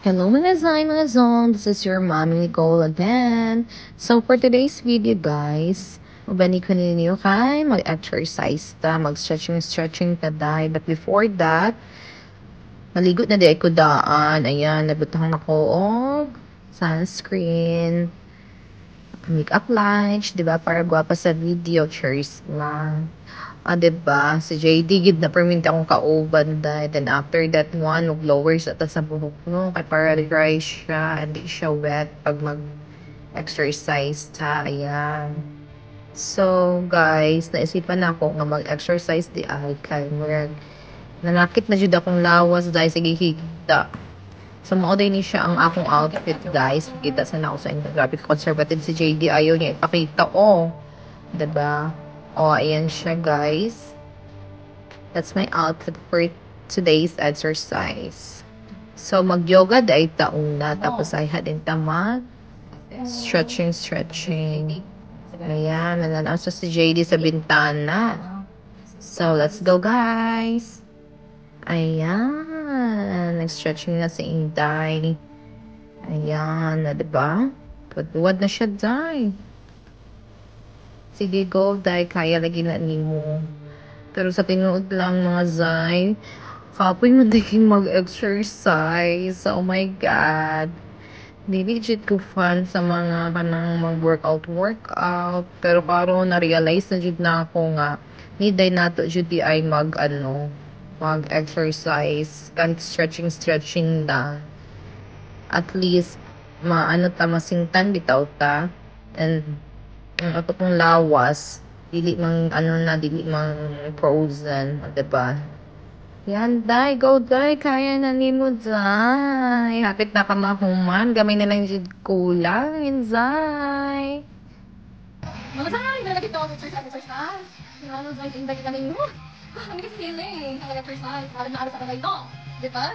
Hello mga Zon, this is your mommy Nicole again. So for today's video guys, ubani ko ninyo kay mag-exercise ta, mag-stretching ka dahil. But before that, maligot na di ko daan. Ayan, nabutang ako og sunscreen, makeup lunch, di ba? Para gwapa sa video, cheers lang. Diba? Si JD, gid na perminta akong kauban dahil. Then after that one, mag-lowers at sa buhok no. Kaya para dry siya, hindi siya wet pag mag-exercise ta. Ayan. So, guys, naisipan ako nga mag-exercise di ay kay murag nanakit na jud akong lawas dahil sige higda. So, mao din ni siya ang akong outfit, guys. Kita sa na ako sa inyo. Grabe conservative si JD. Ayaw niya ipakita. Oh. Diba? Oh, ayan siya, guys. That's my outfit for today's exercise. So, mag-yoga dahil taong na. Tapos, ay hadin tamad. Stretching. Ayan, nananaw sa si JD sa bintana. So, let's go, guys. Ayan. Nag-stretching na si Inday. Ayan, na diba? Patuwad na siya, Day. Sige, go, Day. Kaya lagi na mo. Pero sa tinuod lang, mga Zay, kapoy mo din mag-exercise. Oh my God. Di legit ko fan sa mga kanang mag-workout. Pero karon na-realize na jud na ako nga, niday nato jud di ay mag-exercise. Kahit stretching na. At least, masingtan bitaw ta. And, ang ato pong lawas, dili mang frozen, diba? Yan, Day, go, Day, kaya na nimo, Day. Hapit na ka mahuman, gamay na lang jud kulang, Zay. Mga Zay, nalagit ako sa exercise. Ano, Zay, tinday ka ninyo. Ano kasi feeling, exercise, para na sa kanay no, diba?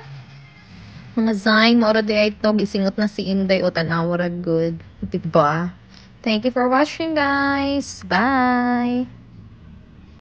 Mga Zay, maura di ay ito, gisingot na si Inday o tanawa ra good, diba? Thank you for watching, guys. Bye!